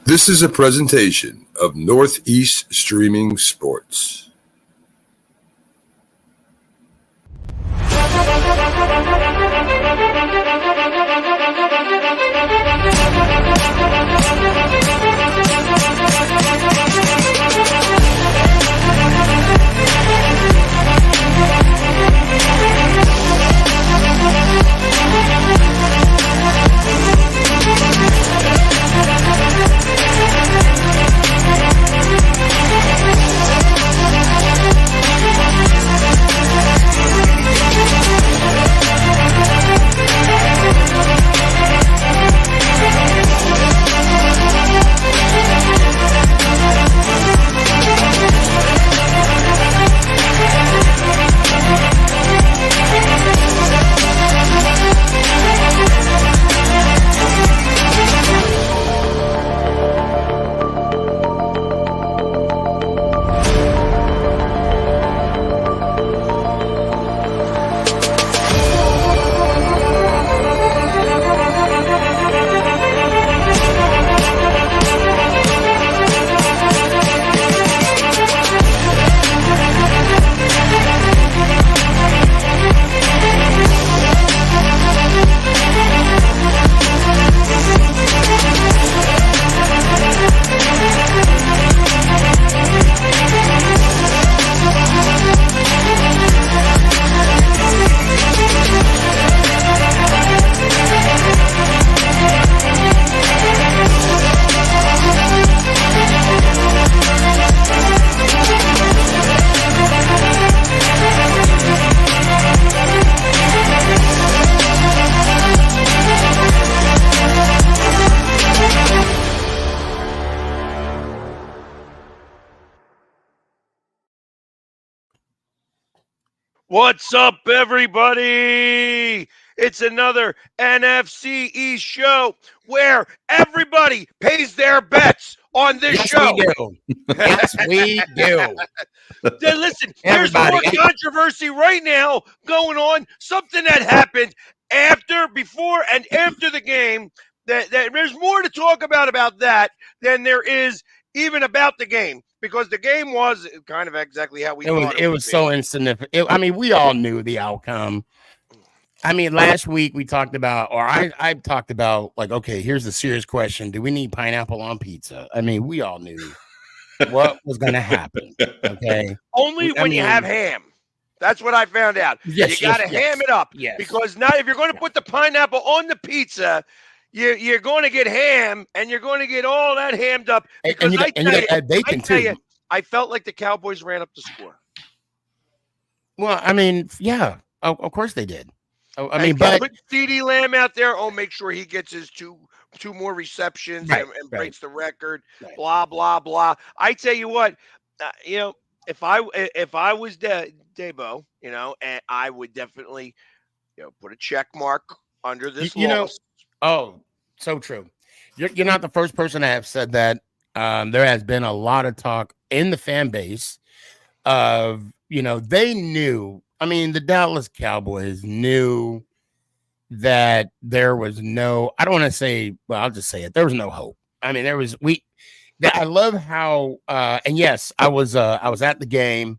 This is a presentation of Northeast Streaming Sports. What's up, everybody? It's another NFC East show where everybody pays their bets on this show. We do. Yes, we do. Listen, there's more controversy right now going on. Something that happened after, before, and after the game. That there's more to talk about that than there is even about the game. Because the game was kind of exactly how we thought it was so insignificant. I mean, we all knew the outcome. I mean, last week we talked about, or I talked about, like, okay, here's the serious question. Do we need pineapple on pizza? I mean, we all knew what was going to happen. Okay. Only when you have ham. That's what I found out. Yes, you got to ham it up. Yes. Because now if you're going to put the pineapple on the pizza, you're going to get ham, and you're going to get all that hammed up. Because I tell you, I felt like the Cowboys ran up the score. Well, I mean, yeah, of course they did. I mean, but put CeeDee Lamb out there. Oh, make sure he gets his two more receptions and breaks the record. Right. Blah blah blah. I tell you what, if I was Debo, and I would definitely, put a check mark under this loss. Oh, so true. You're not the first person to have said that. There has been a lot of talk in the fan base of, they knew. I mean, the Dallas Cowboys knew that there was no, I don't want to say, well, I'll just say it. There was no hope. I mean, I love how, and yes, I was at the game.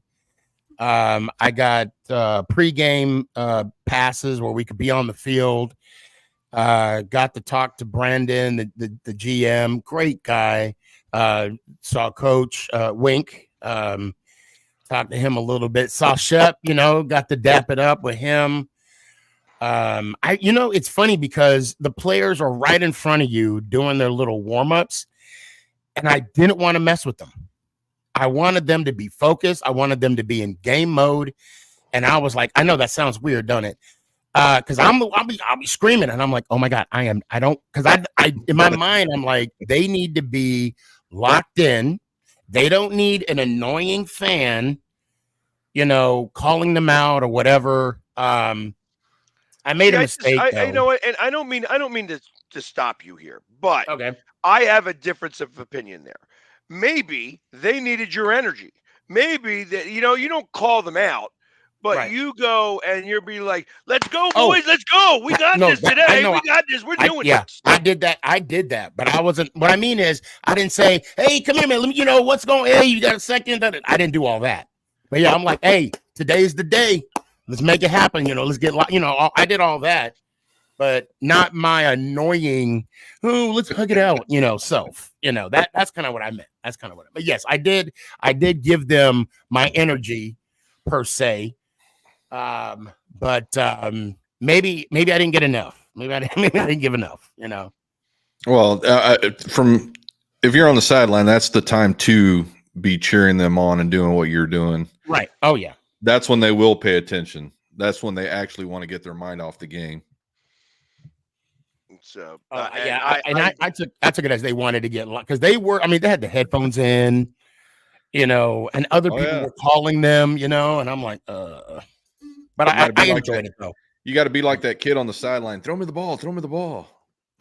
I got pregame passes where we could be on the field. Got to talk to Brandon, the GM, great guy. Saw Coach Wink, talked to him a little bit. Saw Shep, got to dap it up with him. It's funny because the players are right in front of you doing their little warm-ups, and I didn't want to mess with them. I wanted them to be focused. I wanted them to be in game mode, and I was like, I know that sounds weird, don't it? Because I'll be screaming, and I'm like, oh my God, in my mind, I'm like, they need to be locked in. They don't need an annoying fan, calling them out or whatever. I made a mistake. You know what? And I don't mean to stop you here, but okay. I have a difference of opinion there. Maybe they needed your energy. Maybe that you don't call them out But you go and you'll be like, "Let's go, boys! Let's go! We got no, this that- today. I know, We got this. We're doing this." I did that, but I wasn't. What I mean is, I didn't say, "Hey, come here, man. Let me, what's going? Hey, you got a second? I didn't do all that. But yeah, I'm like, "Hey, today's the day. Let's make it happen. Let's get, I did all that, but not my annoying. Oh, let's hug it out. Self. That's kind of what I meant. That's kind of what. But yes, I did give them my energy, per se. But maybe I didn't get enough. Maybe I didn't give enough. Well, if you're on the sideline, that's the time to be cheering them on and doing what you're doing. Right. Oh yeah. That's when they will pay attention. That's when they actually want to get their mind off the game. So I took it as they wanted to get, because they were. I mean, they had the headphones in, and other people were calling them, and I'm like, But I enjoyed it though. You got to be like that kid on the sideline. Throw me the ball. Throw me the ball.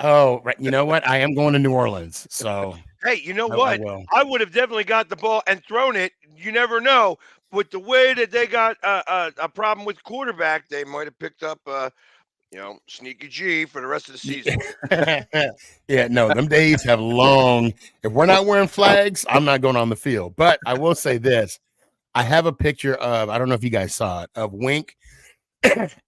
Oh, right. You know what? I am going to New Orleans, so hey, you know what? I would have definitely got the ball and thrown it. You never know. With the way that they got a problem with quarterback, they might have picked up, sneaky G for the rest of the season. Yeah, no, them days have long. If we're not wearing flags, I'm not going on the field. But I will say this: I have a picture of, I don't know if you guys saw it, of Wink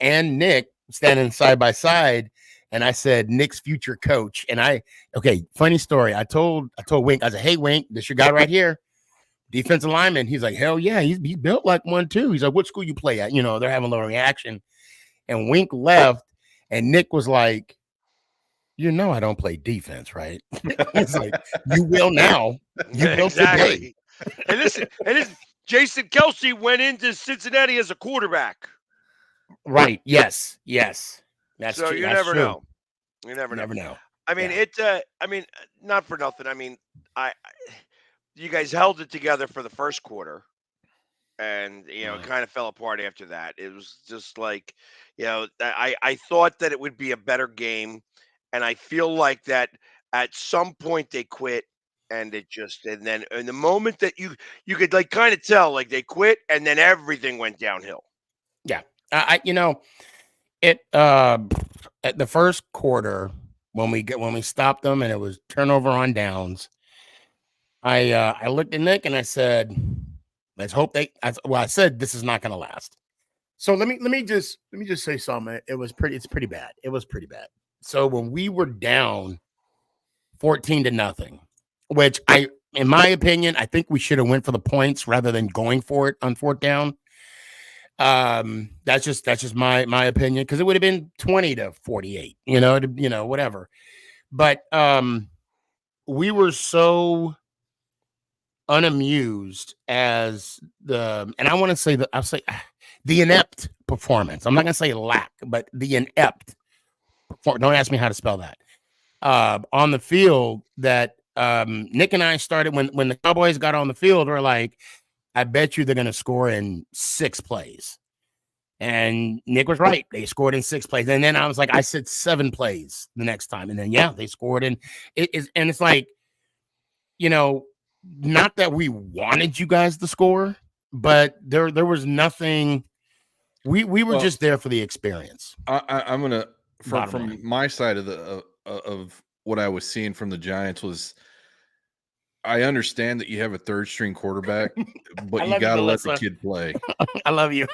and Nick standing side by side, and I said Nick's future coach. And funny story. I told Wink, I said, "Hey Wink, this your guy right here, defensive lineman." He's like, "Hell yeah, he's built like one too." He's like, "What school you play at?" They're having a little reaction. And Wink left, and Nick was like, "I don't play defense, right?" It's like, "You will now. You will today." And listen, Jason Kelce went into Cincinnati as a quarterback. Right. Yes. That's so true. You That's never true. know. You never know. I mean, not for nothing. I mean, you guys held it together for the first quarter, and it kind of fell apart after that. It was just like, I thought that it would be a better game, and I feel like that at some point they quit. And then in the moment that you could like kind of tell, like they quit, and then everything went downhill. Yeah, at the first quarter when we stopped them and it was turnover on downs, I looked at Nick and I said, "Let's hope I said this is not going to last." So let me just say something. It's pretty bad. It was pretty bad. So when we were down 14-0. Which in my opinion, I think we should have went for the points rather than going for it on fourth down. That's just my opinion, because it would have been 20-48, whatever. But we were so unamused as and I want to say I'll say the inept performance. I'm not gonna say lack, but the inept. Don't ask me how to spell that. On the field, that Nick and I started when the Cowboys got on the field, we're like, "I bet you they're going to score in 6 plays." And Nick was right. They scored in 6 plays. And then I was like, I said 7 plays the next time. And then, they scored. And it's like, not that we wanted you guys to score, but there was nothing. We were just there for the experience. I'm going to, from my side of what I was seeing from the Giants was, I understand that you have a third string quarterback, but you got to let the kid play. I love you.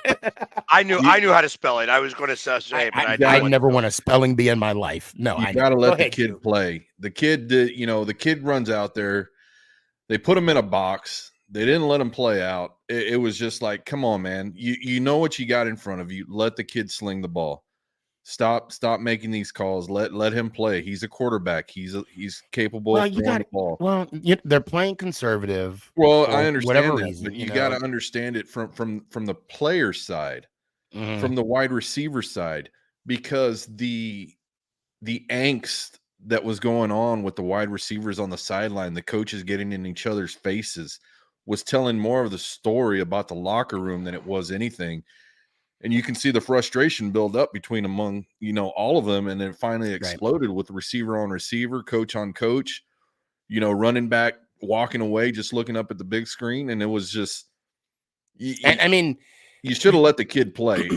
I knew how to spell it. I was going to say it, but I never want a spelling bee in my life. No, you got to let the kid play. The kid, the kid runs out there. They put him in a box. They didn't let him play out. It was just like, come on, man. You know what you got in front of you. Let the kid sling the ball. Stop making these calls. Let him play. He's a quarterback. He's capable of throwing the ball. Well, they're playing conservative. Well, I understand whatever that, reason, but you got to understand it from the player side, from the wide receiver side, because the angst that was going on with the wide receivers on the sideline, the coaches getting in each other's faces, was telling more of the story about the locker room than it was anything. And you can see the frustration build up among all of them, and then finally exploded with receiver on receiver, coach on coach, running back walking away, just looking up at the big screen, and it was just. And I mean, You should have let the kid play.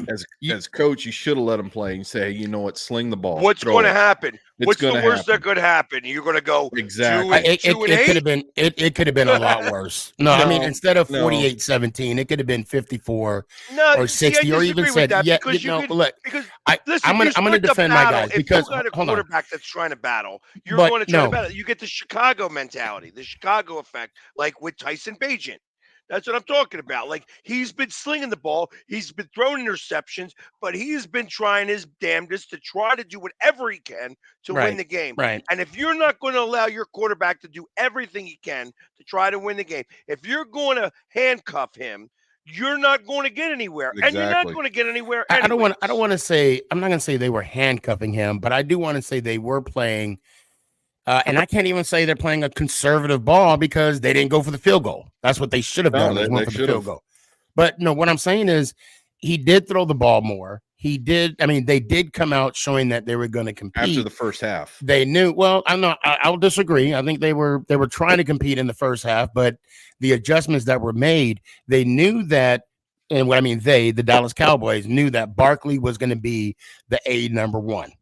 As coach, you should have let him play and say, you know what, sling the ball. What's going to happen? What's the worst that happen. could happen? You're going to go exactly. 2-8? It could have been it could have been a lot worse. No, I mean, instead of 48-17, it could have been 54 or 60, or even said, because I'm going to defend my guys because if you got a quarterback that's trying to battle, you're going to try to battle. You get the Chicago mentality, the Chicago effect, like with Tyson Bagent. That's what I'm talking about. Like, he's been slinging the ball. He's been throwing interceptions, but he's been trying his damnedest to try to do whatever he can to win the game. Right. And if you're not going to allow your quarterback to do everything he can to try to win the game, if you're going to handcuff him, you're not going to get anywhere. Exactly. And you're not going to get anywhere. I don't want to say, I'm not going to say they were handcuffing him, but I do want to say they were playing. And I can't even say they're playing a conservative ball because they didn't go for the field goal. That's what they should have done. They went for the field goal. But no, what I'm saying is he did throw the ball more. He did. I mean, they did come out showing that they were going to compete after the first half. They knew. Well, I'll disagree. I think they were trying to compete in the first half, but the adjustments that were made, they knew that. And what I mean, the Dallas Cowboys knew that Barkley was going to be the number one.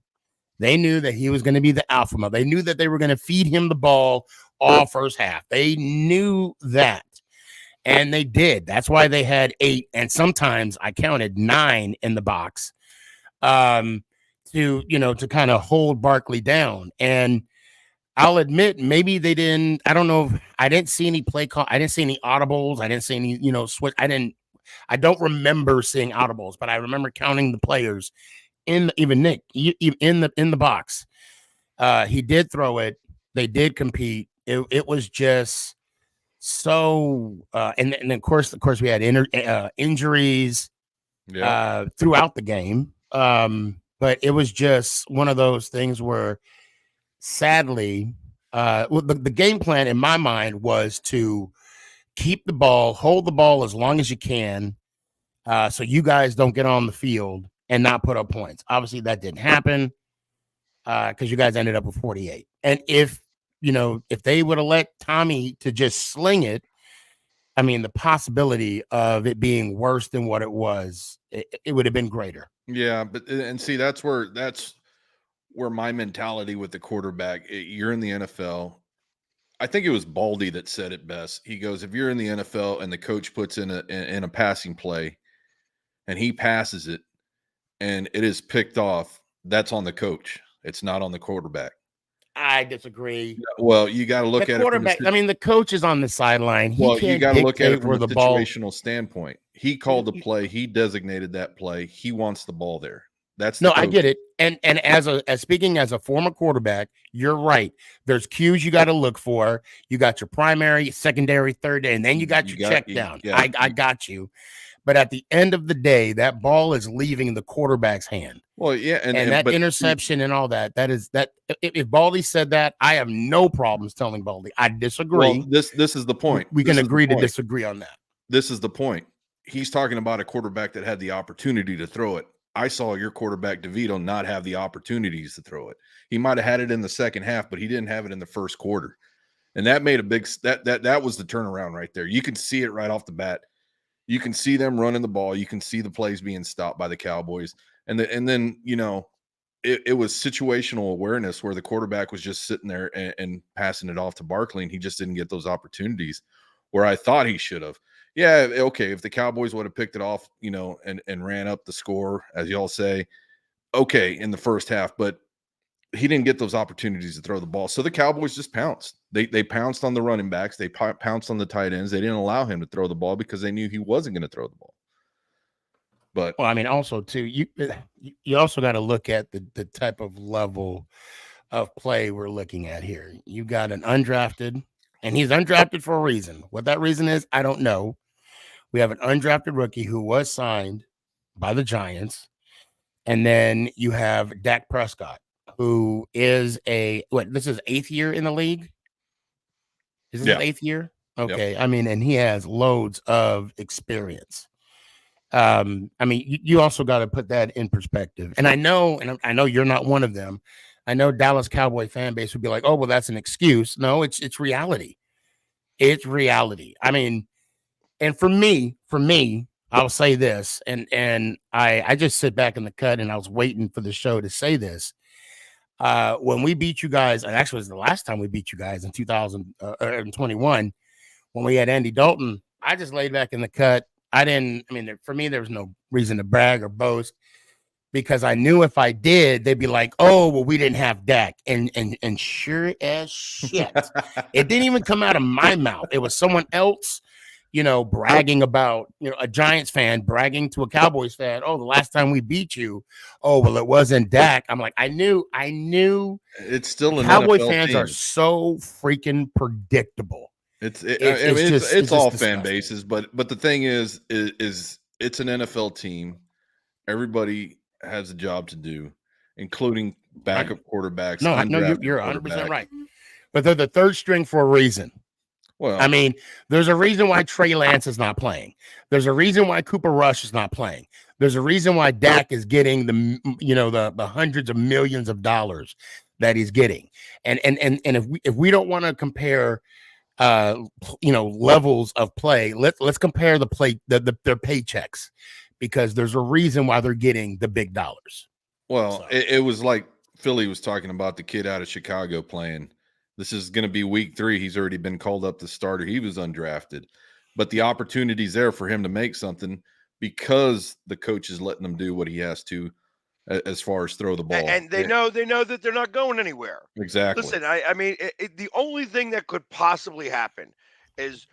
They knew that he was going to be the alpha male. They knew that they were going to feed him the ball all first half. They knew that. And they did. That's why they had 8. And sometimes I counted 9 in the box to kind of hold Barkley down. And I'll admit, maybe they didn't. I don't know. I didn't see any play call. I didn't see any audibles. I didn't see any, switch. I don't remember seeing audibles, but I remember counting the players. Even Nick in the box, he did throw it. They did compete. It was just so. And of course, we had injuries throughout the game. But it was just one of those things where, sadly, the game plan in my mind was to keep the ball, hold the ball as long as you can, so you guys don't get on the field and not put up points. Obviously, that didn't happen because you guys ended up with 48. And if they would have let Tommy to just sling it, I mean, the possibility of it being worse than what it was, it would have been greater. Yeah, but see, that's where my mentality with the quarterback. You're in the NFL. I think it was Baldy that said it best. He goes, if you're in the NFL and the coach puts in a passing play and he passes it, and it is picked off, that's on the coach. It's not on the quarterback. I disagree. Well, you got to look at quarterback. I mean, the coach is on the sideline. You got to look at it from a situational standpoint. He called the play. He designated that play. He wants the ball there. That's no, I get it. And as speaking as a former quarterback, you're right. There's cues you got to look for. You got your primary, secondary, third, and then you got your check down. I got you. But at the end of the day, that ball is leaving the quarterback's hand. Well, yeah, and that interception and all that. If Baldy said that, I have no problems telling Baldy. I disagree. Well, this is the point. We can agree to disagree on that. This is the point. He's talking about a quarterback that had the opportunity to throw it. I saw your quarterback, DeVito, not have the opportunities to throw it. He might have had it in the second half, but he didn't have it in the first quarter. And that made a big that was the turnaround right there. You can see it right off the bat. You can see them running the ball. You can see the plays being stopped by the Cowboys. And then it was situational awareness where the quarterback was just sitting there and passing it off to Barkley, and he just didn't get those opportunities where I thought he should have. Yeah, okay, if the Cowboys would have picked it off, and ran up the score, as y'all say, okay, in the first half, but he didn't get those opportunities to throw the ball. So the Cowboys just pounced. They pounced on the running backs. They pounced on the tight ends. They didn't allow him to throw the ball because they knew he wasn't going to throw the ball. But well, I mean, also too, you also got to look at the type of level of play we're looking at here. You got an undrafted, and he's undrafted for a reason. What that reason is, I don't know. We have an undrafted rookie who was signed by the Giants, and then you have Dak Prescott, who is this is 8th year in the league. Is this his 8th year? Okay. Yep. I mean, and he has loads of experience. I mean, you also got to put that in perspective. And I know you're not one of them. I know Dallas Cowboy fan base would be like, oh, well, that's an excuse. No, it's reality. It's reality. I mean, and for me, I'll say this, and I just sit back in the cut, and I was waiting for the show to say this. When we beat you guys, and actually it was the last time we beat you guys in 2021, when we had Andy Dalton, I just laid back in the cut. For me, there was no reason to brag or boast, because I knew if I did, they'd be like, "Oh, well, we didn't have Dak," and sure as shit, it didn't even come out of my mouth. It was someone else, bragging about, a Giants fan bragging to a Cowboys fan. "Oh, the last time we beat you, oh, well, it wasn't Dak." I'm like, I knew. It's still an Cowboy NFL fans team. are so freaking predictable. It's just all disgusting. fan bases, but the thing is it's an NFL team. Everybody has a job to do, including backup quarterbacks. No, you're 100% right. But they're the third string for a reason. Well, I mean, there's a reason why Trey Lance is not playing. There's a reason why Cooper Rush is not playing. There's a reason why Dak is getting the hundreds of millions of dollars that he's getting. And if we don't want to compare levels of play, let's compare their paychecks, because there's a reason why they're getting the big dollars. Well, So. it was like Philly was talking about the kid out of Chicago playing. This is going to be week 3. He's already been called up to starter. He was undrafted, but the opportunity's there for him to make something, because the coach is letting him do what he has to, as far as throw the ball. And they know that they're not going anywhere. Exactly. Listen, I mean, the only thing that could possibly happen is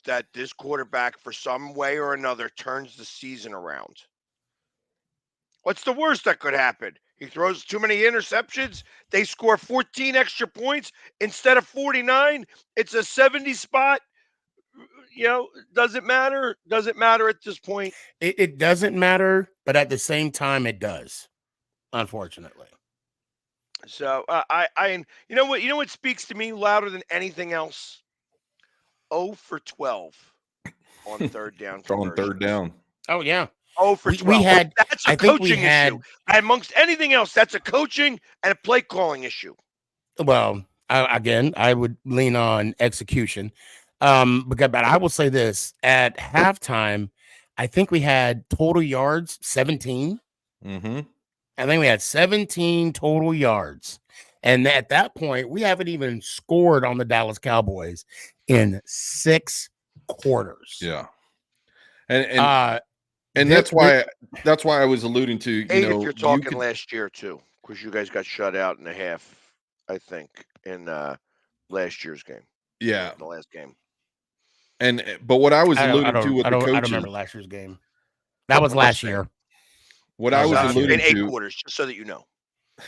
that this quarterback, for some way or another, turns the season around. What's the worst that could happen? He throws too many interceptions. They score 14 extra points instead of 49. It's a 70 spot. Does it matter? Does it matter at this point? It doesn't matter, but at the same time, it does, unfortunately. So you know what speaks to me louder than anything else? 0 for 12 on third down. On third down. Oh yeah. 0 for 12. That's a coaching issue. Amongst anything else, that's a coaching and a play calling issue. Well, I would lean on execution. But I will say this: at halftime, I think we had total yards 17. Mm-hmm. I think we had 17 total yards, and at that point, we haven't even scored on the Dallas Cowboys in 6 quarters. Yeah, and that's why I was alluding to. If you're talking last year too, because you guys got shut out in a half, I think, in last year's game. Yeah, the last game. But what I was alluding to with the coaches, I don't remember last year's game. That was last year. What I was alluding in to, 8 quarters, just so that you know.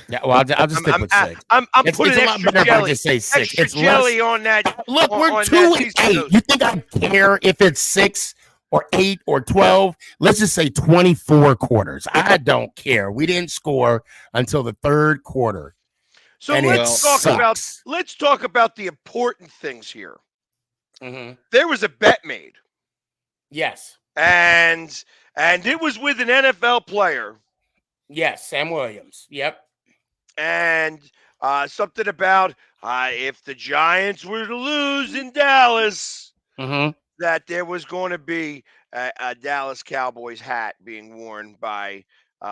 Yeah, well, I'll just stick with 6. I'm putting it's a lot better if I just say 6. Extra it's jelly less. on that. Look, we're 2-8. You think I care if it's 6 or 8 or 12? Let's just say 24 quarters. I don't care. We didn't score until the 3rd quarter. So let's talk about the important things here. Mm-hmm. There was a bet made. Yes. And it was with an NFL player. Yes, Sam Williams. Yep. And something about if the Giants were to lose in Dallas, that there was going to be a Dallas Cowboys hat being worn by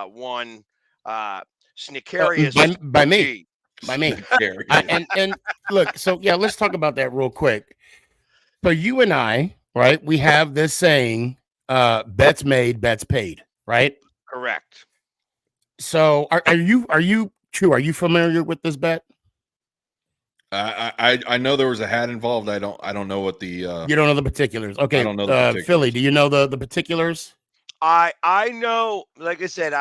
one Snickerius by me. By me. And look, so yeah, let's talk about that real quick. So you and I, right, we have this saying, bets made, bets paid, right? Correct. So are you familiar with this bet? I know there was a hat involved. I don't know what the you don't know the particulars. Okay. I don't know the particulars. Philly, do you know the particulars? I know, like I said,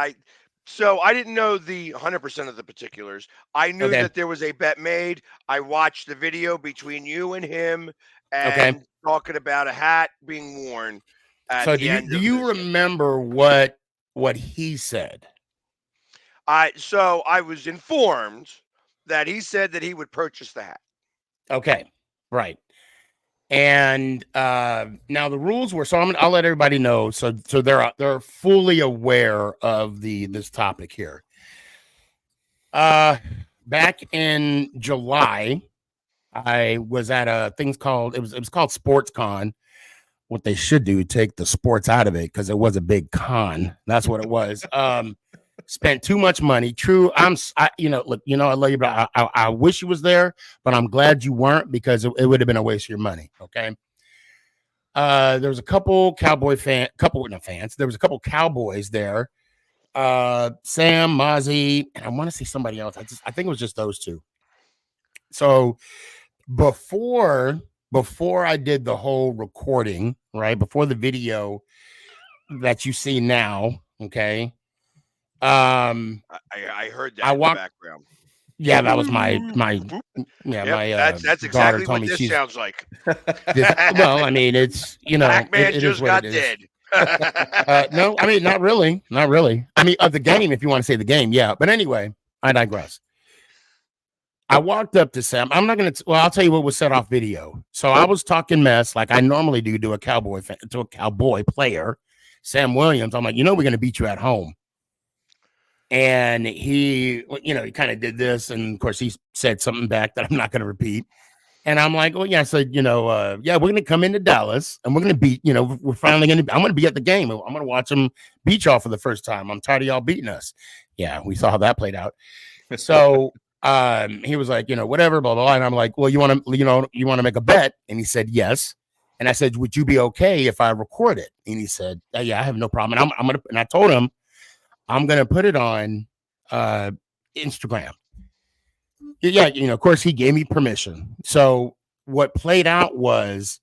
so I didn't know the 100% of the particulars. I knew that there was a bet made. I watched the video between you and him and talking about a hat being worn. So do you remember what he said? So I was informed that he said that he would purchase the hat. Okay, right. And now the rules were, so I'll let everybody know. So they're fully aware of this topic here. Back in July, I was at a thing called, it was called SportsCon what they should do, take the sports out of it, because it was a big con. That's what it was. Spent too much money. True. Look, I love you, but I wish you was there, but I'm glad you weren't, because it would have been a waste of your money. Okay. There was a couple Cowboys there was a couple Cowboys there. Sam, Mozzie, and I want to say somebody else. I think it was just those two. So before I did the whole recording, right, before the video that you see now, okay. I heard that in the background. Yeah, that was my that's exactly what this sounds like. Well, I mean, it's Pac-Man just got dead. No, I mean, not really. I mean, of the game, if you want to say the game, yeah. But anyway, I digress. I walked up to Sam. I'm not going to. Well, I'll tell you what was set off video. So I was talking mess like I normally do to a Cowboy player, Sam Williams. I'm like, we're going to beat you at home. And he kind of did this, and of course he said something back that I'm not going to repeat. And I'm like, well, yeah. So we're going to come into Dallas, and we're going to beat. We're finally going to. I'm going to be at the game. I'm going to watch them beat y'all for the first time. I'm tired of y'all beating us. Yeah, we saw how that played out. So he was like, whatever, blah, blah, blah. And I'm like, well, you want to make a bet? And he said, yes. And I said, would you be okay if I record it? And he said, yeah, I have no problem. And and I told him, I'm going to put it on Instagram. Yeah. Of course he gave me permission. So what played out was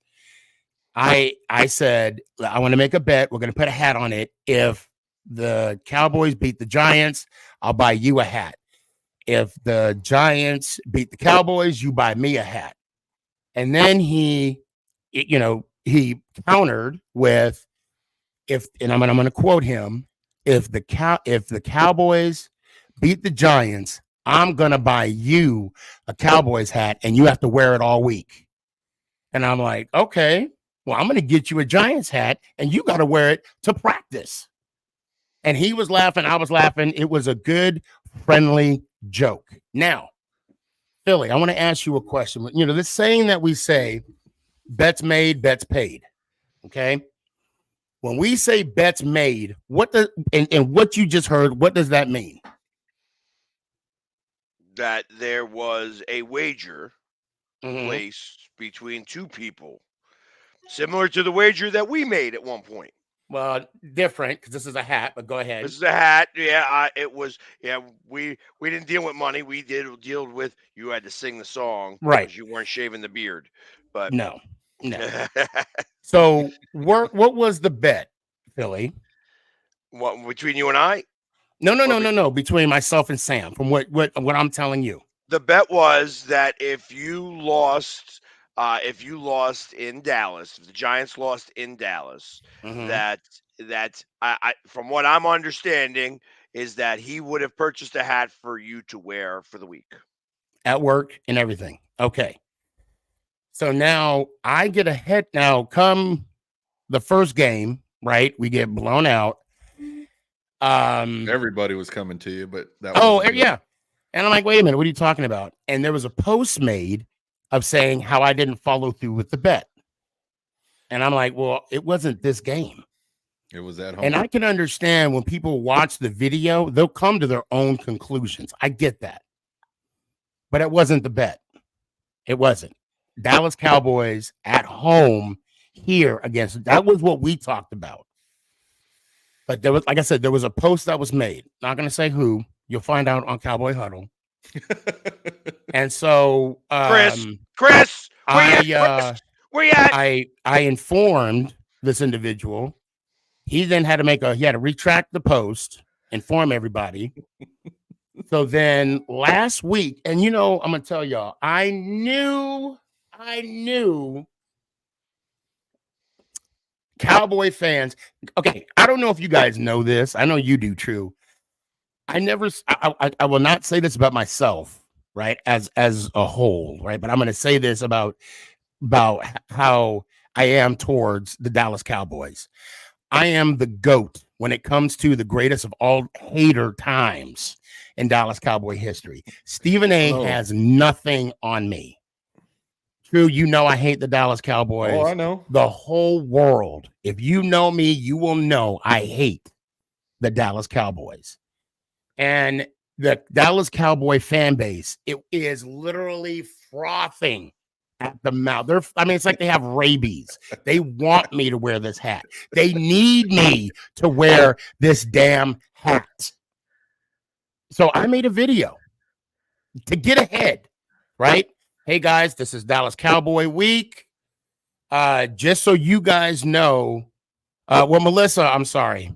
I said, I want to make a bet. We're going to put a hat on it. If the Cowboys beat the Giants, I'll buy you a hat. If the Giants beat the Cowboys, you buy me a hat. And then he countered with, and I'm going to quote him, if the Cowboys beat the Giants, I'm going to buy you a Cowboys hat and you have to wear it all week. And I'm like, okay, well, I'm going to get you a Giants hat and you got to wear it to practice. And he was laughing. I was laughing. It was a good, friendly joke. Now, Philly, I want to ask you a question. This saying that we say, bets made, bets paid. Okay. When we say bets made, and what you just heard, what does that mean? That there was a wager placed between two people, similar to the wager that we made at one point. Well, different, because this is a hat, but go ahead. This is a hat. Yeah, it was. Yeah, we didn't deal with money. We did deal with, you had to sing the song, right? Because you weren't shaving the beard. But no. So what was the bet, Philly? What, between you and I? No. Between myself and Sam. From what I'm telling you, the bet was that if you lost in Dallas, if the Giants lost in Dallas, that I from what I'm understanding is that he would have purchased a hat for you to wear for the week at work and everything. Okay. So now I get ahead. Now come the first game, right? We get blown out. Everybody was coming to you, but that yeah. And I'm like, wait a minute, what are you talking about? And there was a post made of saying how I didn't follow through with the bet. And I'm like, well, it wasn't this game. It was at home. And I can understand when people watch the video, they'll come to their own conclusions. I get that. But it wasn't the bet. It wasn't. Dallas Cowboys at home here against, that was what we talked about. But there was, like I said, there was a post that was made. Not going to say who. You'll find out on Cowboy Huddle. And so, Chris, where you at? I informed this individual. He then had to retract the post, inform everybody. So then last week, and I'm going to tell y'all, I knew Cowboy fans. Okay, I don't know if you guys know this. I know you do, True. I will not say this about myself, right? As a whole, right? But I'm going to say this about how I am towards the Dallas Cowboys. I am the GOAT when it comes to the greatest of all hater times in Dallas Cowboy history. Stephen A. has nothing on me. True, you know I hate the Dallas Cowboys. Oh, I know. The whole world, if you know me, you will know I hate the Dallas Cowboys. And the Dallas Cowboy fan base, it is literally frothing at the mouth. It's like they have rabies. They want me to wear this hat. They need me to wear this damn hat. So I made a video to get ahead, right? Hey guys, this is Dallas Cowboy Week. Just so you guys know, well, Melissa, I'm sorry,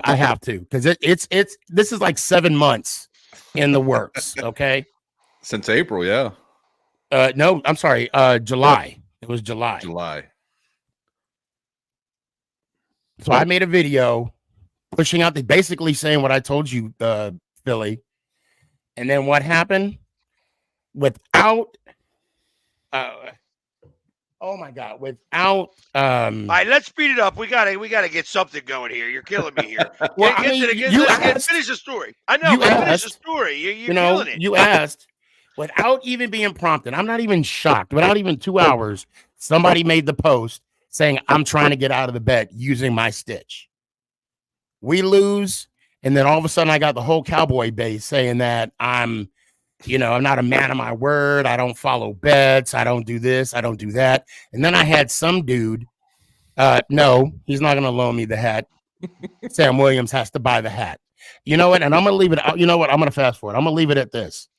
I have to, because this is like 7 months in the works. Okay, Since April, yeah. No, I'm sorry, July. It was July. So I made a video pushing out basically saying what I told you, Philly, and then what happened without. Oh my God! Without all right, let's speed it up. We gotta get something going here. You're killing me here. Well, Finish the story. I know. Finish the story. You're killing it. You asked without even being prompted. I'm not even shocked. Without even 2 hours, somebody made the post saying I'm trying to get out of the bed using my stitch. We lose, and then all of a sudden I got the whole Cowboy base saying that I'm not a man of my word. I don't follow bets. I don't do this. I don't do that. And then I had some dude. No, he's not going to loan me the hat. Sam Williams has to buy the hat. You know what? And I'm going to leave it. You know what? I'm going to fast forward. I'm going to leave it at this.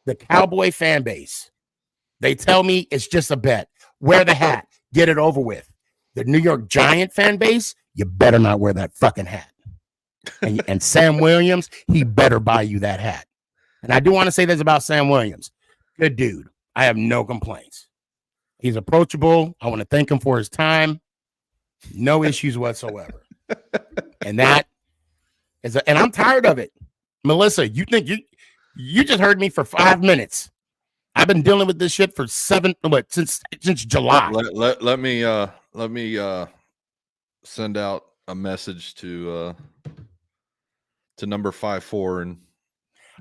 The Cowboy fan base, they tell me it's just a bet. Wear the hat. Get it over with. The New York Giant fan base, you better not wear that fucking hat. And Sam Williams, he better buy you that hat. And I do want to say this about Sam Williams. Good dude. I have no complaints. He's approachable. I want to thank him for his time. No issues whatsoever. And that is, and I'm tired of it. Melissa, you think you just heard me for 5 minutes. I've been dealing with this shit for since July. Let me send out a message to number 54 and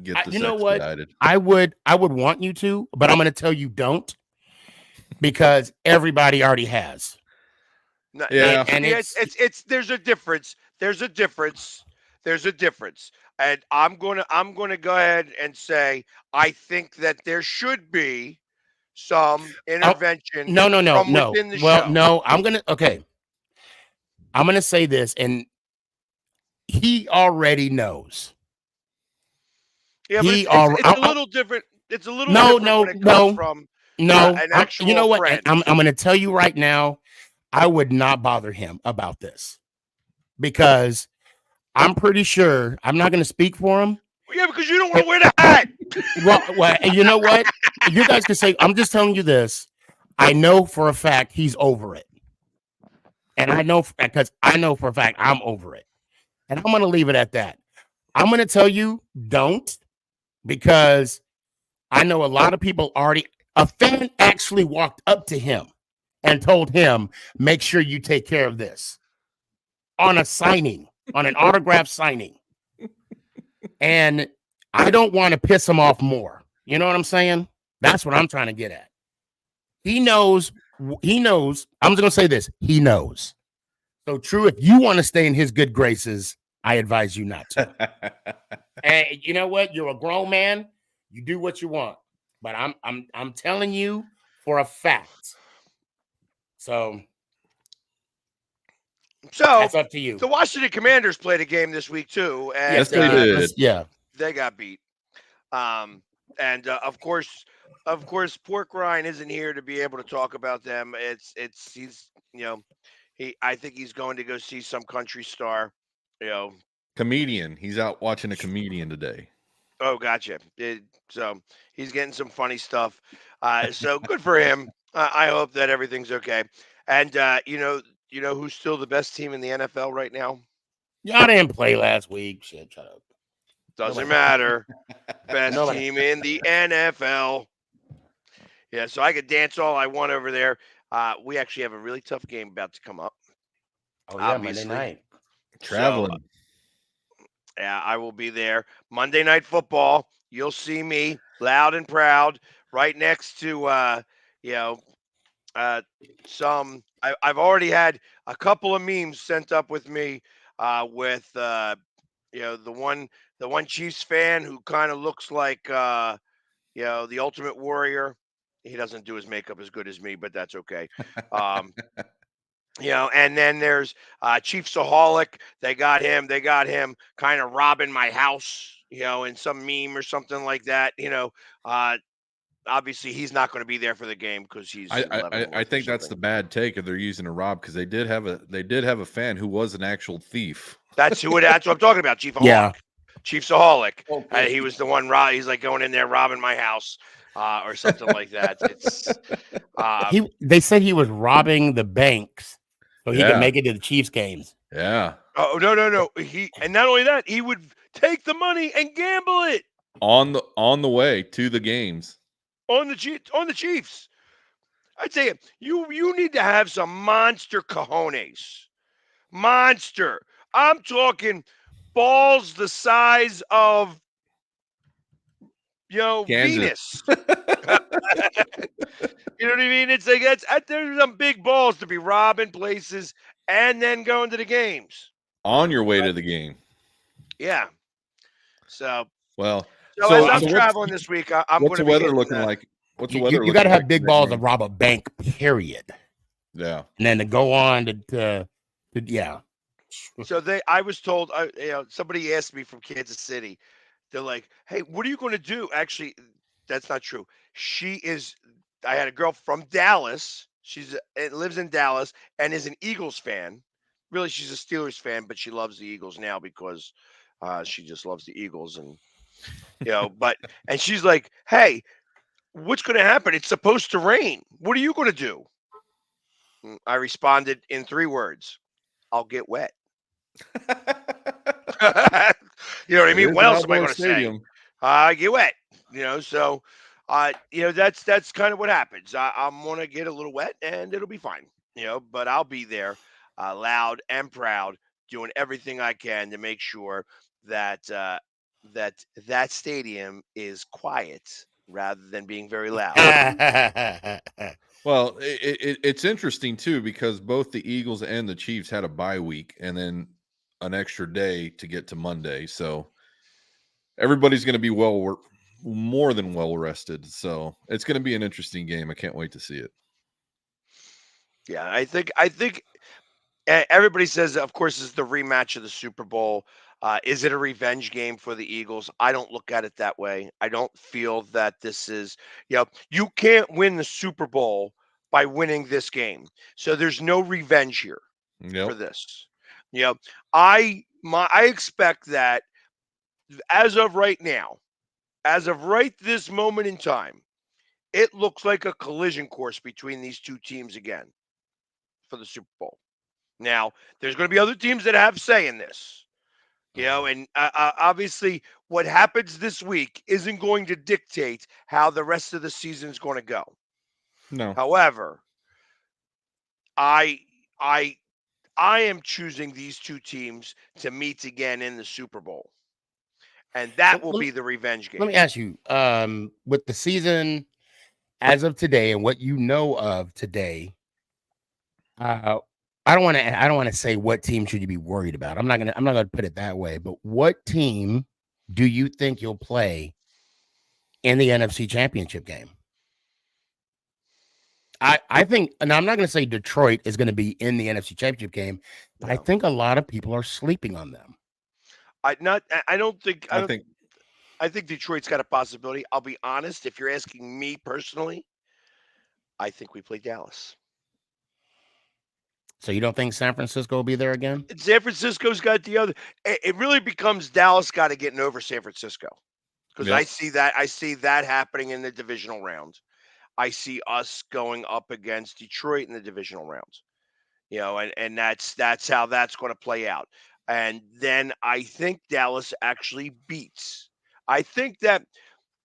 get this expedited. I would want you to, but I'm going to tell you don't, because everybody already has. No, yeah, and it's there's a difference. And I'm gonna go ahead and say I think that there should be some intervention. No. Within the show. No, I'm gonna say this, and he already knows. Yeah, but it's a little different. It's a little different when it comes from an actual you know what? friend. I'm going to tell you right now, I would not bother him about this, because I'm pretty sure, I'm not going to speak for him. Yeah, because you don't want to wear the hat. Well, you know what? You guys can say, I'm just telling you this. I know for a fact he's over it. And I know for a fact I'm over it. And I'm going to leave it at that. I'm going to tell you, don't. Because I know a lot of people a fan actually walked up to him and told him, make sure you take care of this on an autograph signing. And I don't want to piss him off more. You know what I'm saying? That's what I'm trying to get at. He knows. I'm just going to say this. He knows. So True, if you want to stay in his good graces, I advise you not to. And you know what? You're a grown man. You do what you want. But I'm telling you for a fact. So that's up to you. The Washington Commanders played a game this week too, and yes, they did. Yeah, they got beat. And of course, Pork Rind isn't here to be able to talk about them. I think he's going to go see some country star. Comedian. He's out watching a comedian today. Oh, gotcha. So he's getting some funny stuff. So good for him. I hope that everything's okay. And you know who's still the best team in the NFL right now? Y'all didn't play last week. Shit, shut up. Doesn't matter. Best team in the NFL. Yeah, so I could dance all I want over there. We actually have a really tough game about to come up. Oh yeah, Monday night. Traveling. So, yeah, I will be there. Monday Night Football. You'll see me loud and proud right next to you know, I've already had a couple of memes sent up with me with the one Chiefs fan who kind of looks like the Ultimate Warrior. He doesn't do his makeup as good as me, but that's okay. Um, and then there's Chiefsaholic. They got him. They got him kind of robbing my house. In some meme or something like that. Uh, obviously he's not going to be there for the game because he's 11 I or think that's the something. bad take if they're using a rob, because they did have a fan who was an actual thief. That's what I'm talking about. Chiefaholic. Yeah. Chiefsaholic. Okay. He was the one. He's like going in there robbing my house or something like that. It's They said he was robbing the banks so he could Yeah. make it to the Chiefs games. Yeah. oh no. And not only that, he would take the money and gamble it On the way to the games. on the Chiefs. I tell you need to have some monster cojones. Monster. I'm talking balls the size of Kansas. Venus. You know what I mean? It's like there's some big balls to be robbing places and then going to the games. On your way to the game. Yeah. So Well, as I'm traveling this week, I'm what's going to the be weather looking like? What's the weather? You got to have big balls to rob a bank, period. Yeah. And then to go on to yeah. So I was told, somebody asked me from Kansas City. They're like, "Hey, what are you going to do?" Actually, that's not true. I had a girl from Dallas. Lives in Dallas and is an Eagles fan. Really, she's a Steelers fan, but she loves the Eagles now because she just loves the Eagles, and and she's like, "Hey, what's going to happen? It's supposed to rain. What are you going to do?" I responded in 3 words: "I'll get wet." You know what I mean? What else am I going to say? Get wet. So that's kind of what happens. I'm gonna get a little wet and it'll be fine. But I'll be there, loud and proud, doing everything I can to make sure that that stadium is quiet rather than being very loud. Well, it's interesting too, because both the Eagles and the Chiefs had a bye week and then an extra day to get to Monday. So everybody's going to be more than well rested. So it's going to be an interesting game. I can't wait to see it. Yeah, I think everybody says, of course, it's the rematch of the Super Bowl. Is it a revenge game for the Eagles? I don't look at it that way. I don't feel that this is, you can't win the Super Bowl by winning this game. So there's no revenge here for this. I expect that as of right now, as of right this moment in time, it looks like a collision course between these two teams again for the Super Bowl. Now, there's going to be other teams that have say in this, and obviously what happens this week isn't going to dictate how the rest of the season is going to go. No. However, I am choosing these two teams to meet again in the Super Bowl, and that will be the revenge game. Let me ask you, with the season as of today and what you know of today, I don't want to say what team should you be worried about. I'm not gonna put it that way, but what team do you think you'll play in the NFC Championship game? I think, and I'm not going to say Detroit is going to be in the NFC Championship game, but I think a lot of people are sleeping on them. I think Detroit's got a possibility. I'll be honest. If you're asking me personally, I think we play Dallas. So you don't think San Francisco will be there again? San Francisco's got the other. It really becomes Dallas got to get over San Francisco, because I see that happening in the divisional round. I see us going up against Detroit in the divisional rounds. And that's how that's going to play out. And then I think Dallas actually beats. I think that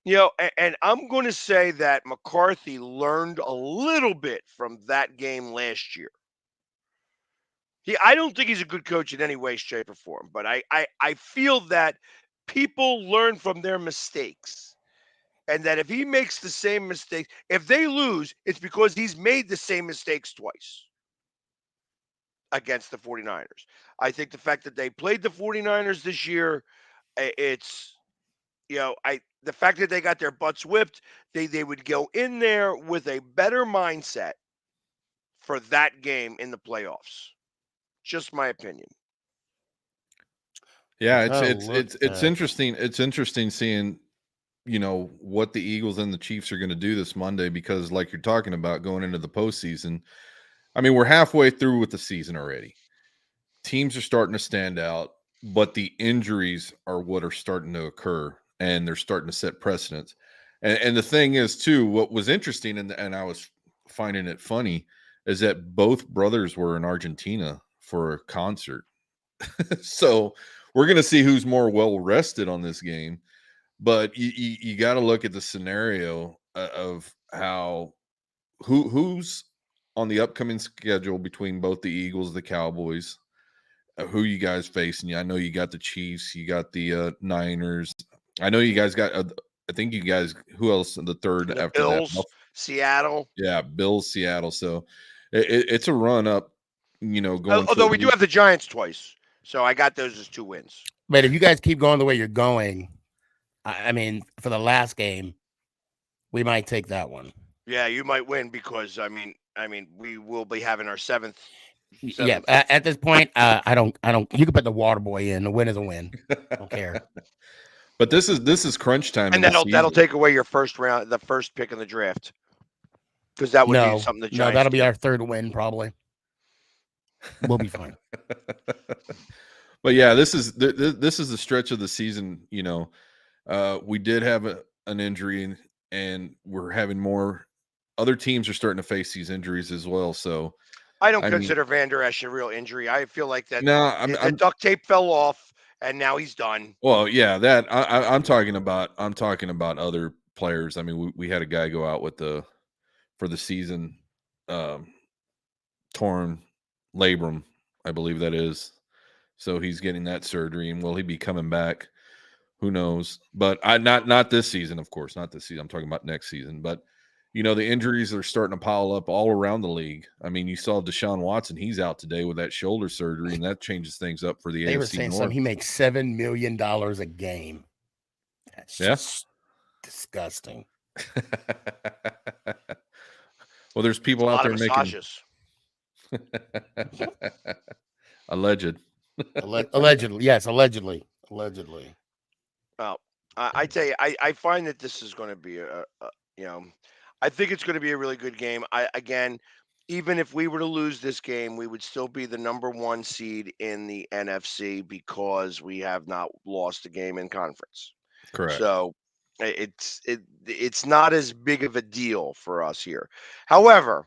and I'm going to say that McCarthy learned a little bit from that game last year. I don't think he's a good coach in any way, shape, or form, but I feel that people learn from their mistakes. And that if he makes the same mistake, if they lose, it's because he's made the same mistakes twice against the 49ers. I think the fact that they played the 49ers this year, it's the fact that they got their butts whipped, they would go in there with a better mindset for that game in the playoffs. Just my opinion. Yeah, it's interesting. It's interesting seeing, what the Eagles and the Chiefs are going to do this Monday, because like you're talking about going into the postseason, I mean, we're halfway through with the season already. Teams are starting to stand out, but the injuries are what are starting to occur, and they're starting to set precedents. And the thing is, too, what was interesting, and I was finding it funny, is that both brothers were in Argentina for a concert. So we're going to see who's more well rested on this game. But you got to look at the scenario of who's on the upcoming schedule between both the Eagles and the Cowboys. Who you guys facing? I know you got the Chiefs, you got the Niners. I know you guys got. I think you guys. Who else? The third the after Bills, that? Seattle. Yeah, Bills, Seattle. So it's a run up. Going. Although we do have the Giants twice, so I got those as 2 wins. But if you guys keep going the way you're going, I mean, for the last game, we might take that one. Yeah, you might win because I mean, we will be having our seventh. Yeah, at this point, I don't. You can put the water boy in. The win is a win. I don't care. But this is crunch time, and that'll take away your first round, the first pick in the draft, because that would be something the Giants. No, that'll be our third win probably. We'll be fine. But yeah, this is the stretch of the season. We did have an injury, and we're having more. Other teams are starting to face these injuries as well. So I don't consider Van Der Esch a real injury. I feel like that the duct tape fell off, and now he's done. Well, yeah, that I'm talking about. I'm talking about other players. I mean, we had a guy go out for the season, torn labrum, I believe that is. So he's getting that surgery, and will he be coming back? Who knows? But not this season, of course, not this season. I'm talking about next season. But the injuries are starting to pile up all around the league. I mean, you saw Deshaun Watson; he's out today with that shoulder surgery, and that changes things up for the AFC. They were saying something. He makes $7 million a game. That's just disgusting. Well, there's people out there making allegedly. Yes, allegedly. Well, I tell you, I find that this is going to be I think it's going to be a really good game. Again, even if we were to lose this game, we would still be the number 1 seed in the NFC because we have not lost a game in conference. Correct. So it's not as big of a deal for us here. However,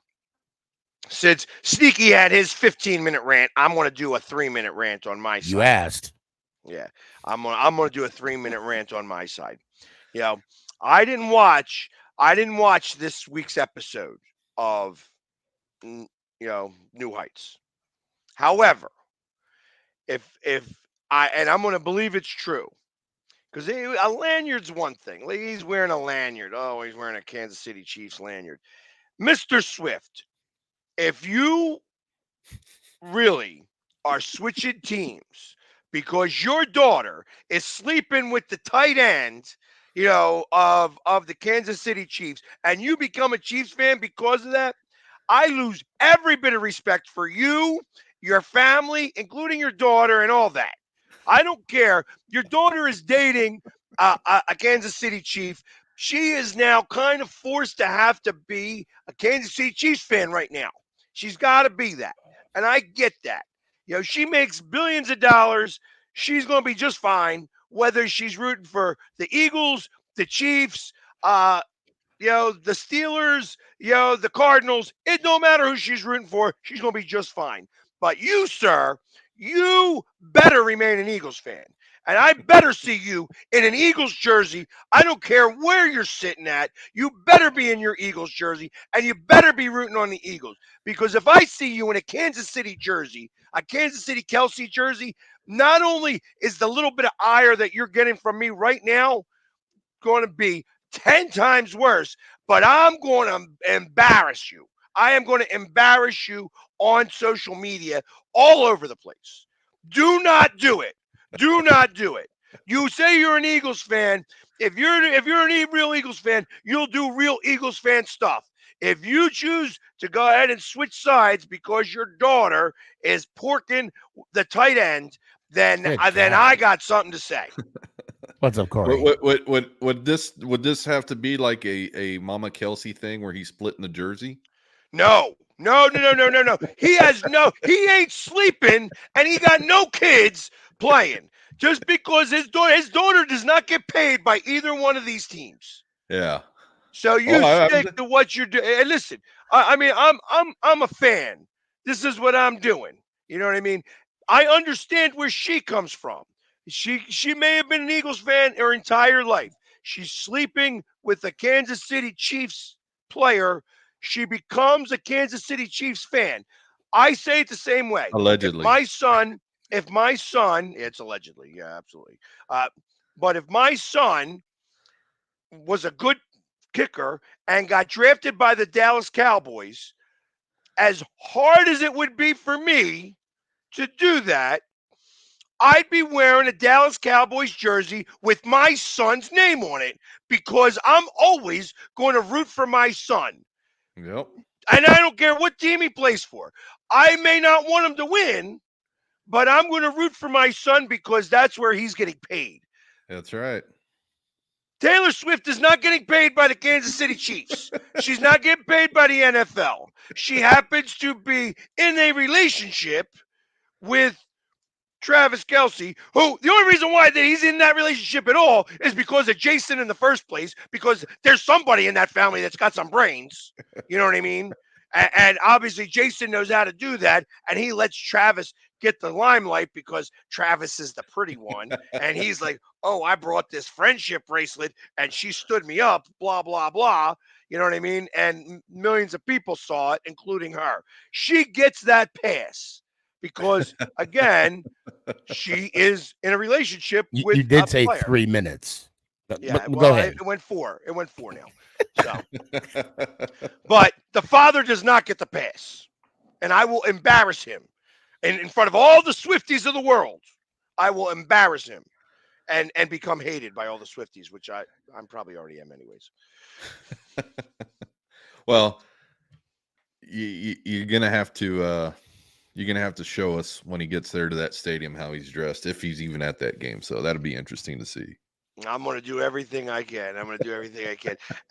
since Sneaky had his 15-minute rant, I'm going to do a 3-minute rant on my side. You asked. Yeah, I'm gonna do a 3-minute rant on my side. I didn't watch this week's episode of New Heights. However, I'm gonna believe it's true, because a lanyard's one thing. Like, he's wearing a lanyard. Oh, he's wearing a Kansas City Chiefs lanyard. Mr. Swift, if you really are switching teams because your daughter is sleeping with the tight end, of the Kansas City Chiefs, and you become a Chiefs fan because of that, I lose every bit of respect for you, your family, including your daughter and all that. I don't care. Your daughter is dating a Kansas City Chief. She is now kind of forced to have to be a Kansas City Chiefs fan right now. She's got to be that. And I get that. She makes billions of dollars. She's going to be just fine, whether she's rooting for the Eagles, the Chiefs, the Steelers, the Cardinals. It don't matter who she's rooting for. She's going to be just fine. But you, sir, you better remain an Eagles fan. And I better see you in an Eagles jersey. I don't care where you're sitting at. You better be in your Eagles jersey, and you better be rooting on the Eagles. Because if I see you in a Kansas City jersey, a Kansas City Kelsey jersey, not only is the little bit of ire that you're getting from me right now going to be 10 times worse, but I'm going to embarrass you. I am going to embarrass you on social media all over the place. Do not do it. Do not do it. You say you're an Eagles fan. If you're a real Eagles fan, you'll do real Eagles fan stuff. If you choose to go ahead and switch sides because your daughter is porking the tight end, then I got something to say. What's up, Corey? Would this have to be like a Mama Kelsey thing where he's splitting the jersey? No. He ain't sleeping, and he got no kids playing. Just because his daughter does not get paid by either one of these teams. Yeah. So you stick to what you're doing. And listen, I'm a fan. This is what I'm doing. You know what I mean? I understand where she comes from. She may have been an Eagles fan her entire life. She's sleeping with a Kansas City Chiefs player. She becomes a Kansas City Chiefs fan. I say it the same way. Allegedly. If my son, it's allegedly, yeah, absolutely. But if my son was a good kicker and got drafted by the Dallas Cowboys, as hard as it would be for me to do that, I'd be wearing a Dallas Cowboys jersey with my son's name on it because I'm always going to root for my son. Yep. And I don't care what team he plays for. I may not want him to win, but I'm going to root for my son because that's where he's getting paid. That's right. Taylor Swift is not getting paid by the Kansas City Chiefs. She's not getting paid by the NFL. She happens to be in a relationship with Travis Kelce, who the only reason why that he's in that relationship at all is because of Jason in the first place, because there's somebody in that family that's got some brains. You know what I mean? And obviously Jason knows how to do that, and he lets Travis get the limelight because Travis is the pretty one. And he's like, oh, I brought this friendship bracelet, and she stood me up, blah, blah, blah. You know what I mean? And millions of people saw it, including her. She gets that pass because, again, she is in a relationship with you did a say player. 3 minutes. Yeah, but go ahead. It went 4. It went 4 now. So, but the father does not get the pass, and I will embarrass him in front of all the Swifties of the world. I will embarrass him and become hated by all the Swifties, which I'm probably already am anyways. Well, you're gonna have to show us when he gets there to that stadium how he's dressed, if he's even at that game. So that'll be interesting to see. I'm going to do everything I can.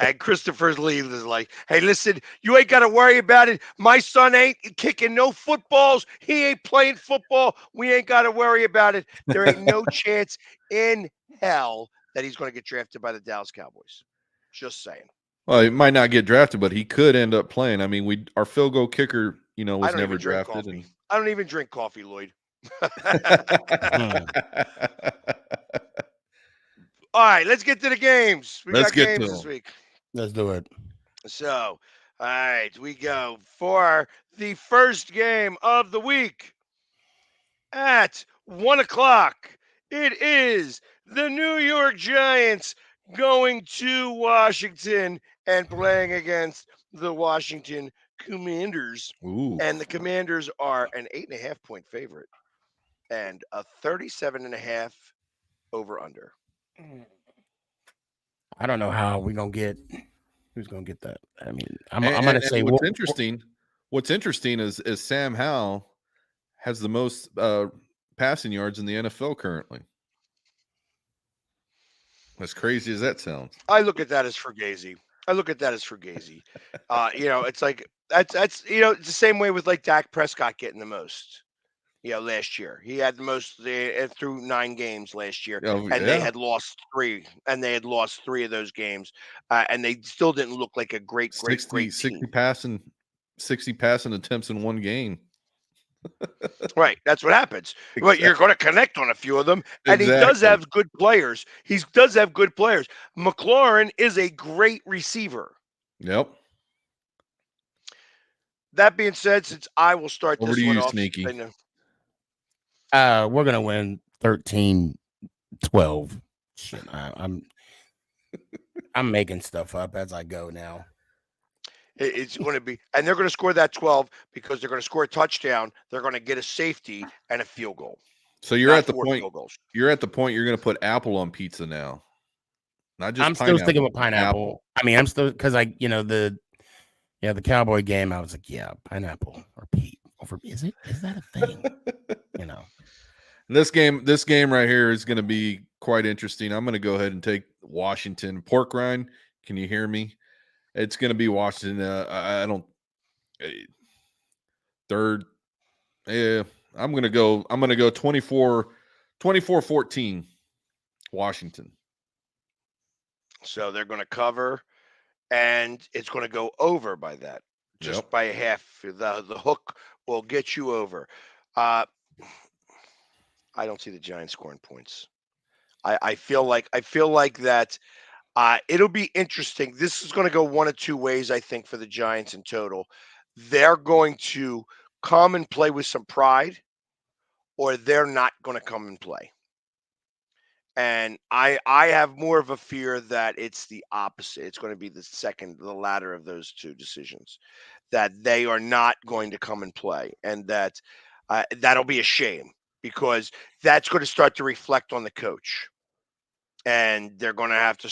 And Christopher Lee is like, hey, listen, you ain't got to worry about it. My son ain't kicking no footballs. He ain't playing football. We ain't got to worry about it. There ain't no chance in hell that he's going to get drafted by the Dallas Cowboys. Just saying. Well, he might not get drafted, but he could end up playing. I mean, our field goal kicker, was never drafted. I don't even drink coffee, Lloyd. All right, let's get to the games. We got games this week. Let's do it. So, all right, we go for the first game of the week at 1:00. It is the New York Giants going to Washington and playing against the Washington Commanders. Ooh. And the Commanders are an 8.5-point favorite and a 37.5 over under. I don't know how we're gonna get who's gonna get that. I mean, I'm gonna say what's interesting. What's interesting is Sam Howell has the most passing yards in the NFL currently. As crazy as that sounds, I look at that as Fugazi. It's like that's it's the same way with like Dak Prescott getting the most. Last year he had the most through 9 games last year, they had lost 3, and they had lost 3 of those games, and they still didn't look like a great 60 team. passing attempts in one game. Right, that's what happens. Exactly. But you're going to connect on a few of them, and exactly. He does have good players. McLaurin is a great receiver. Yep. That being said, since I will start over this to one you, off, Sneaky. We're gonna win 13-12. Shit, I'm making stuff up as I go now. It's going to be, and they're going to score that 12 because they're going to score a touchdown. They're going to get a safety and a field goal. So you're Not at the 4 point. field goals. You're at the point. You're going to put apple on pizza now. Not just I'm still sticking with pineapple. apple. I mean, I'm still because the Cowboy game. I was like, yeah, pineapple or Pete over. Is that a thing? This game right here is going to be quite interesting. I'm going to go ahead and take Washington. Pork rind. Can you hear me? It's going to be Washington. I don't. Third. Yeah, I'm going to go 24-14 Washington. So they're going to cover, and it's going to go over by that, just by a half. The hook will get you over. I don't see the Giants scoring points. I feel like that. It'll be interesting. This is going to go one of two ways, I think, for the Giants in total. They're going to come and play with some pride, or they're not going to come and play. And I have more of a fear that it's the opposite. It's going to be the latter of those two decisions, that they are not going to come and play, and that that'll be a shame because that's going to start to reflect on the coach. And they're going to have to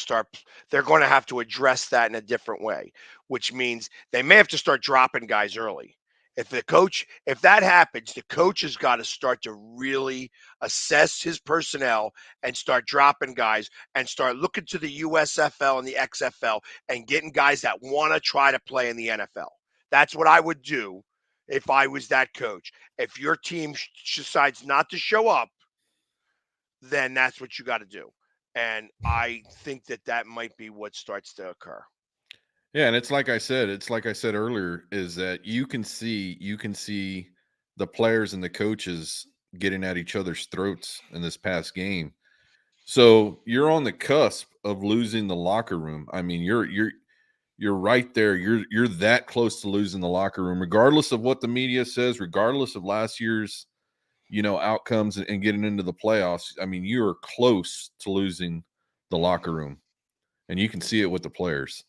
address that in a different way, which means they may have to start dropping guys early. If that happens, the coach has got to start to really assess his personnel and start dropping guys and start looking to the USFL and the XFL and getting guys that want to try to play in the NFL. That's what I would do if I was that coach. If your team decides not to show up, then that's what you got to do. And I think that might be what starts to occur. Yeah, and it's like I said earlier, is that you can see the players and the coaches getting at each other's throats in this past game. So you're on the cusp of losing the locker room. I mean, you're right there. You're that close to losing the locker room, regardless of what the media says, regardless of last year's outcomes and getting into the playoffs. I mean, you are close to losing the locker room, and you can see it with the players.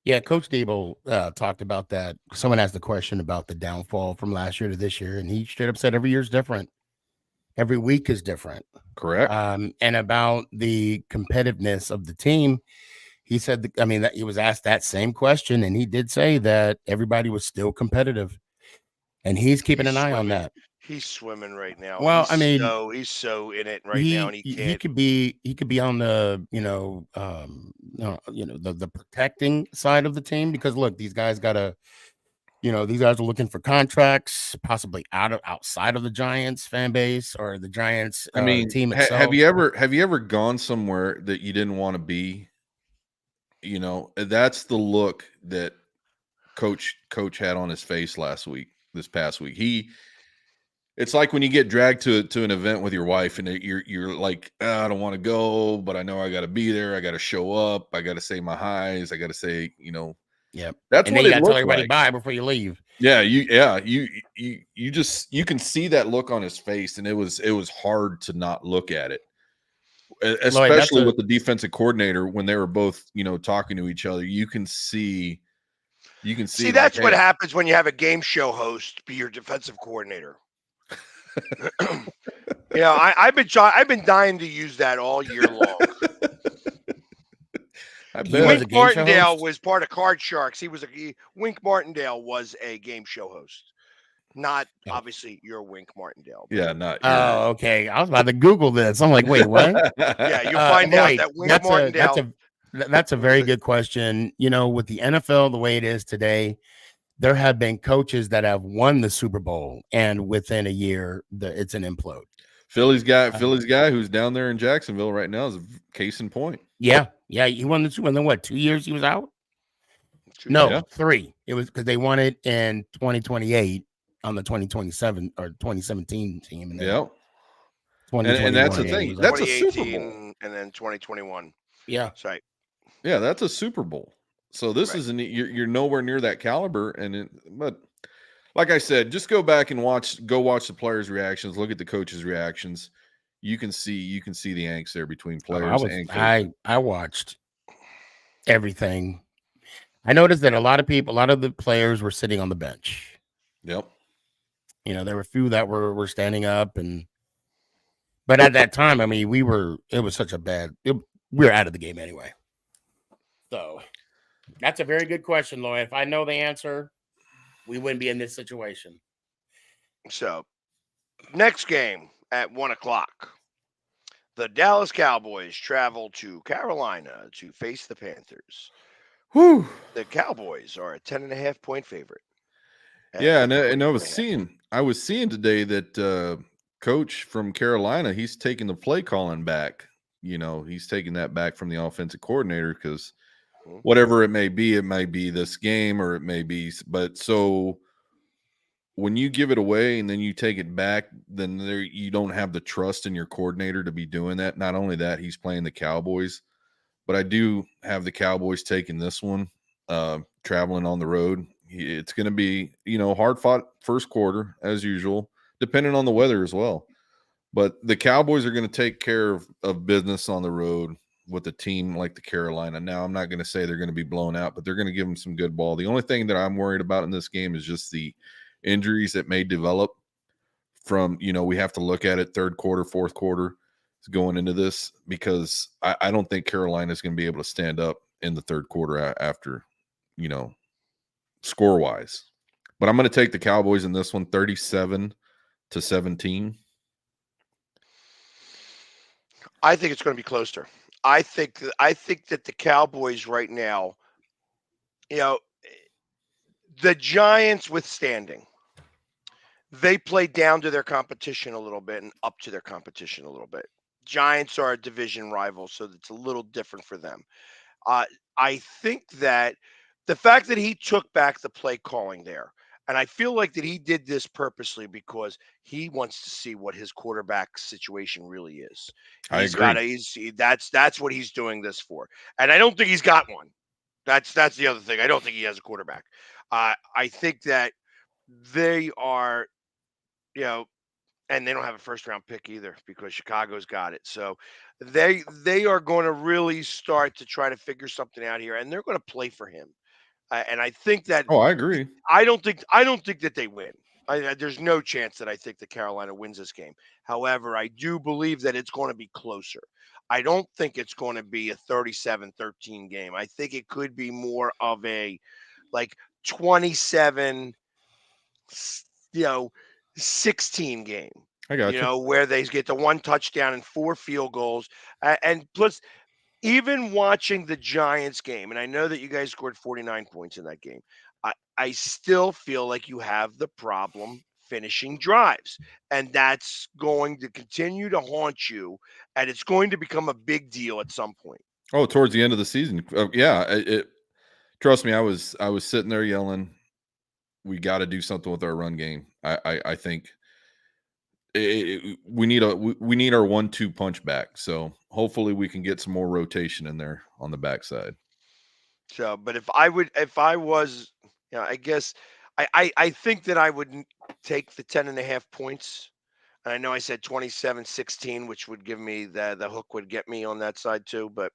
Yeah, Coach Dable talked about that. Someone asked the question about the downfall from last year to this year, and he straight up said every year is different. Every week is different. Correct. And about the competitiveness of the team, he said, that he was asked that same question, and he did say that everybody was still competitive, and he's keeping an eye on that. He's swimming right now. Well, he's so in it right now, and he can't. He could be on the the protecting side of the team, because look, these guys these guys are looking for contracts, possibly outside of the Giants fan base or the Giants team itself. Have you ever gone somewhere that you didn't want to be? That's the look that coach had on his face this past week. It's like when you get dragged to an event with your wife and you're like, I don't want to go, but I know I got to be there. I got to show up. I got to say my highs. I got to say, yeah. That's and what then you it got to tell looked everybody like. bye before you leave. Yeah, you can see that look on his face, and it was hard to not look at it, especially with the defensive coordinator when they were both talking to each other. You can see. That's what happens when you have a game show host be your defensive coordinator. I've been dying to use that all year long. Wink Martindale was part of Card Sharks. Wink Martindale was a game show host. Not obviously your Wink Martindale. Yeah, not. Oh, okay. I was about to Google this. I'm like, wait, what? Yeah, you'll find out that Wink Martindale. That's a very good question. With the NFL the way it is today, there have been coaches that have won the Super Bowl, and within a year, it's an implode. Philly's guy who's down there in Jacksonville right now is a case in point. Yeah, he won the Super Bowl. And then what? 2 years he was out? 3. It was because they won it in 2028 on the 2027 or 2017 team. And and that's the thing. That's a Super Bowl, and then 2021. Yeah, that's right. Yeah, that's a Super Bowl. So this isn't. You're nowhere near that caliber, but like I said, just go back and watch the players' reactions. Look at the coaches' reactions. You can see the angst there between players and coaches. I watched everything. I noticed that a lot of the players were sitting on the bench. Yep. You know, there were a few that were standing up, but at that time, I mean, we were out of the game anyway. So that's a very good question, Lloyd. If I know the answer, we wouldn't be in this situation. So next game at 1:00. The Dallas Cowboys travel to Carolina to face the Panthers. Whew. The Cowboys are a 10.5-point favorite. Yeah, and I was seeing today that coach from Carolina, he's taking the play calling back. You know, he's taking that back from the offensive coordinator because whatever it may be this game or it may be. But so when you give it away and then you take it back, then you don't have the trust in your coordinator to be doing that. Not only that, he's playing the Cowboys, but I do have the Cowboys taking this one, traveling on the road. It's going to be, hard fought first quarter as usual, depending on the weather as well. But the Cowboys are going to take care of business on the road with a team like the Carolina. Now, I'm not going to say they're going to be blown out, but they're going to give them some good ball. The only thing that I'm worried about in this game is just the injuries that may develop from, we have to look at it third quarter, fourth quarter going into this, because I don't think Carolina is going to be able to stand up in the third quarter after, score wise. But I'm going to take the Cowboys in this one, 37-17. I think it's going to be closer. I think that the Cowboys right now, the Giants withstanding, they play down to their competition a little bit and up to their competition a little bit. Giants are a division rival, so it's a little different for them. I think that the fact that he took back the play calling there, and I feel like that he did this purposely because he wants to see what his quarterback situation really is. I agree. That's what he's doing this for. And I don't think he's got one. That's the other thing. I don't think he has a quarterback. I think that they are, and they don't have a first round pick either because Chicago's got it. So they are going to really start to try to figure something out here, and they're going to play for him. And I think that I agree. I don't think that they win. There's no chance that I think that Carolina wins this game. However, I do believe that it's going to be closer. I don't think it's going to be a 37-13 game. I think it could be more of a 27, 16 game. I got you. Where they get the one touchdown and 4 field goals. And plus, even watching the Giants game, and I know that you guys scored 49 points in that game, I still feel like you have the problem finishing drives. And that's going to continue to haunt you, and it's going to become a big deal at some point. Oh, towards the end of the season. Trust me, I was sitting there yelling, we got to do something with our run game. I think we need our 1-2 punch back. So hopefully we can get some more rotation in there on the backside. So, but if I was, I guess I think that I would take the 10.5 points. And I know I said 27-16, which would give me the hook would get me on that side too. But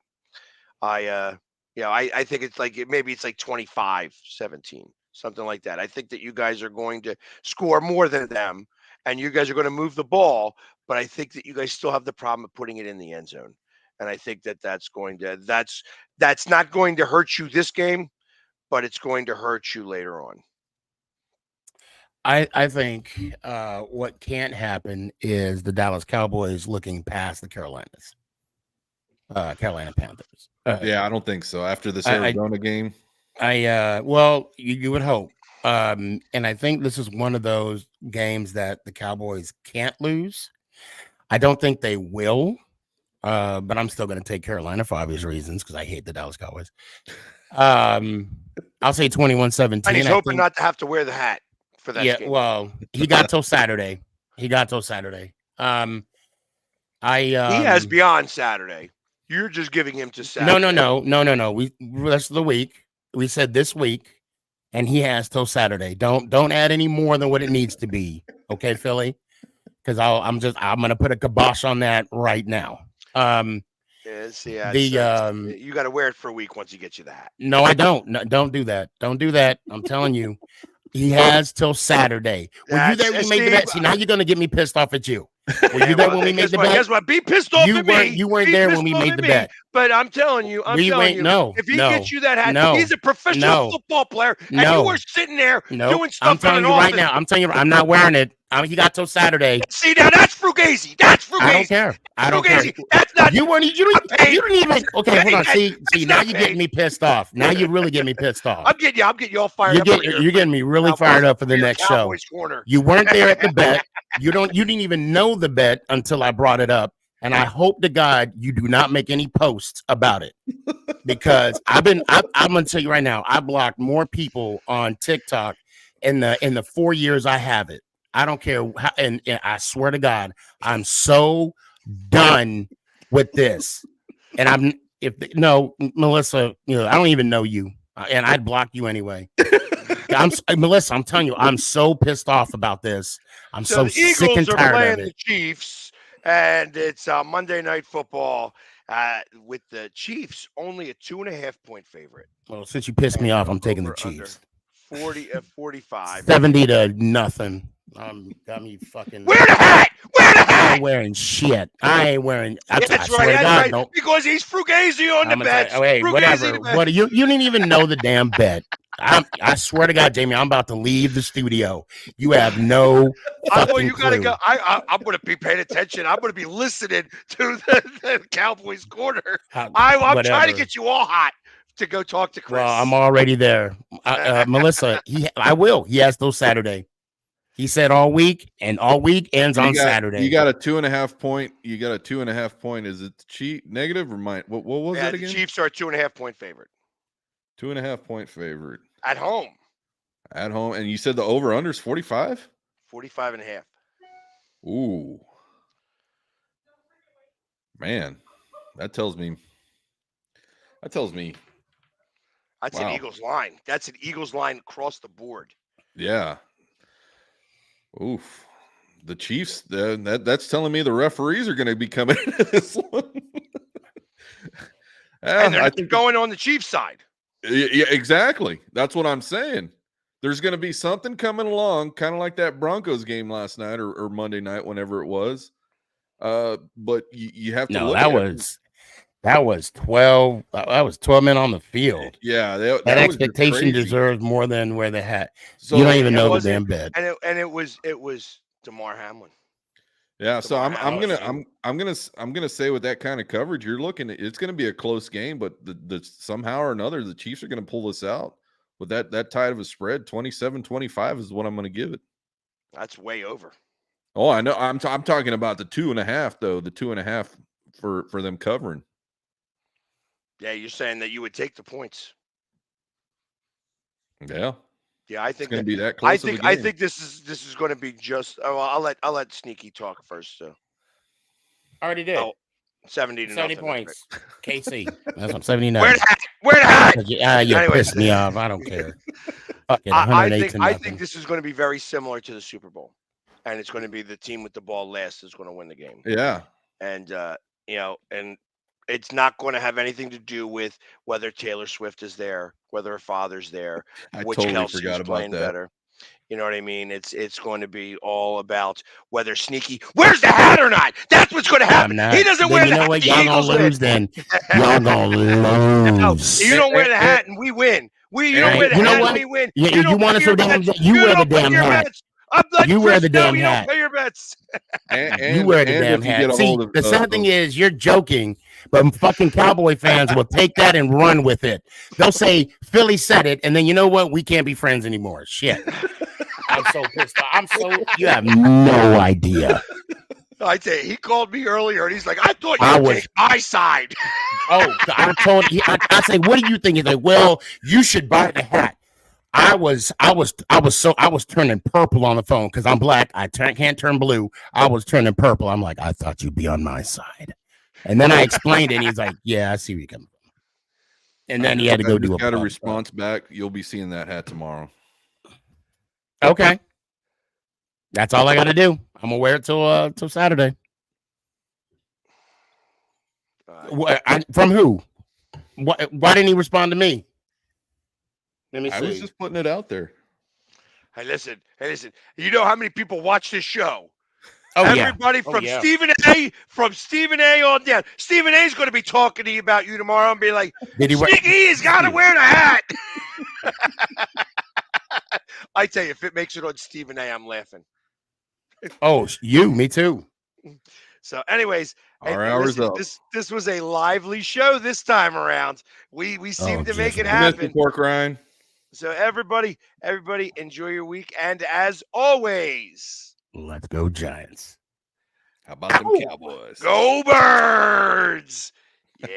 I think it's maybe it's 25-17, something like that. I think that you guys are going to score more than them, and you guys are going to move the ball. But I think that you guys still have the problem of putting it in the end zone. And I think that that's not going to hurt you this game, but it's going to hurt you later on. I think what can't happen is the Dallas Cowboys looking past the Carolina Panthers. Yeah, I don't think so. After this Arizona game, well, you would hope. And I think this is one of those games that the Cowboys can't lose. I don't think they will, but I'm still going to take Carolina for obvious reasons because I hate the Dallas Cowboys. I'll say 21-17. And he's hoping not to have to wear the hat for that game. Well, he got till Saturday. He has beyond Saturday. You're just giving him to Saturday. No. We rest of the week. We said this week, and he has till Saturday. Don't add any more than what it needs to be. Okay, Philly? Because I'm gonna put a kibosh on that right now. Yeah, You got to wear it for a week once he gets you the hat. No, I don't. No, don't do that. Don't do that. I'm telling you. He has till Saturday. Were you there when we made the bet? See, now you're going to get me pissed off at you. Were you there when we made the bet? Guess what? Be pissed off at me. You weren't there when we made the bet. But I'm telling you, if he gets you that hat, he's a professional football player, and you were sitting there doing stuff. I'm telling you right now. I'm telling you, I'm not wearing it. He got till Saturday. See, now that's Fugazi. That's Fugazi. I don't care. I don't care. That's not. You didn't even. Okay, hold on. See. Now you're getting me pissed off. Now you really get me pissed off. I'm getting you all fired up. You're getting me really fired up for the next show. You weren't there at the bet. You didn't even know the bet until I brought it up. And I hope to God you do not make any posts about it, because I'm gonna tell you right now, I blocked more people on TikTok in the 4 years I have it. I don't care how, and I swear to God, I'm so done with this. And Melissa, I don't even know you, and I'd block you anyway. Melissa, I'm telling you, I'm so pissed off about this. I'm so sick and tired of it. The Eagles are playing the Chiefs, and it's Monday Night Football with the Chiefs only a 2.5-point favorite. Well, since you pissed me off, I'm taking the Chiefs. 45. 70-0. Got me fucking. Wear the hat. I ain't wearing shit. I ain't wearing. That's right. No. Because he's Fugazi on the bet. Hey, whatever. What? You didn't even know the damn bet. I swear to God, Jamie, I'm about to leave the studio. You have no. You gotta go. I'm gonna be paying attention. I'm gonna be listening to the Cowboys corner. I'm trying to get you all hot to go talk to Chris. Well, I'm already there. Melissa, I will. He has till Saturday. He said all week, and all week ends on Saturday. You got a 2.5 point. You got a 2.5 point. Is it negative or mine? What was that again? The Chiefs are a 2.5-point favorite. 2.5 point favorite. At home. And you said the over-under is 45? 45.5. Ooh. Man, that tells me. That's an Eagles line. That's an Eagles line across the board. Yeah. Oof. The Chiefs, that's telling me the referees are going to be coming into this one. And they're going on the Chiefs side. Yeah, exactly. That's what I'm saying. There's going to be something coming along, kind of like that Broncos game last night or Monday night, whenever it was. But you have to look at it. That was 12. That was 12 men on the field. Yeah, that expectation deserves more than where they had. So you don't even know the damn bet. And it was DeMar Hamlin. Yeah, so I'm gonna say with that kind of coverage, you're looking at it's gonna be a close game, but the somehow or another the Chiefs are gonna pull this out with that tight of a spread. 27-25 is what I'm gonna give it. That's way over. Oh, I know. I'm talking about the 2.5 though. The 2.5 for them covering. Yeah, you're saying that you would take the points. Yeah. Yeah, I think it's going to be that close. I think this is going to be just. Oh, I'll let Sneaky talk first. So. I already did. 70 points. KC. That's what 79. Where the hat? You pissed me off. I don't care. I think this is going to be very similar to the Super Bowl, and it's going to be the team with the ball last is going to win the game. Yeah. And and it's not going to have anything to do with whether Taylor Swift is there, whether her father's there, which Kelsey is playing better. You know what I mean? It's going to be all about whether Sneaky wears the hat or not. That's what's going to happen. He doesn't wear the hat. What? Y'all gonna lose then. Y'all gonna lose. You don't wear the hat and we win. You don't wear the hat and we win. You want us to damn? You wear the damn hat. You wear the damn hat. Pay your bets. You wear the damn hat. See, the sad thing is you're joking, but fucking Cowboy fans will take that and run with it. They'll say Philly said it, and then you know what? We can't be friends anymore. Shit. I'm so pissed off. You have no idea. I tell you, he called me earlier, and he's like, "I thought you would take my side." Oh, I say, "What do you think?" He's like, "Well, you should buy the hat." I was turning purple on the phone because I'm black. I can't turn blue. I was turning purple. I'm like, I thought you'd be on my side. And then I explained it, and he's like, yeah, I see where you're coming from. And then he had to go do a response back. You'll be seeing that hat tomorrow. Okay. That's all I got to do. I'm going to wear it till Saturday. From who? Why didn't he respond to me? Let me see. I was just putting it out there. Hey, listen. You know how many people watch this show? Oh, Everybody from Stephen A on down. Stephen A's going to be talking to you about you tomorrow and be like, Sneaky has got to wear the hat. I tell you, if it makes it on Stephen A, I'm laughing. Oh, me too. So, anyways, our hours up. This was a lively show this time around. We seem to make it happen. Pork rind. So everybody, enjoy your week, and as always, let's go Giants. How about them Cowboys? Go Birds! Yeah.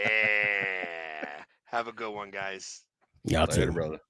Have a good one, guys. Y'all too, brother.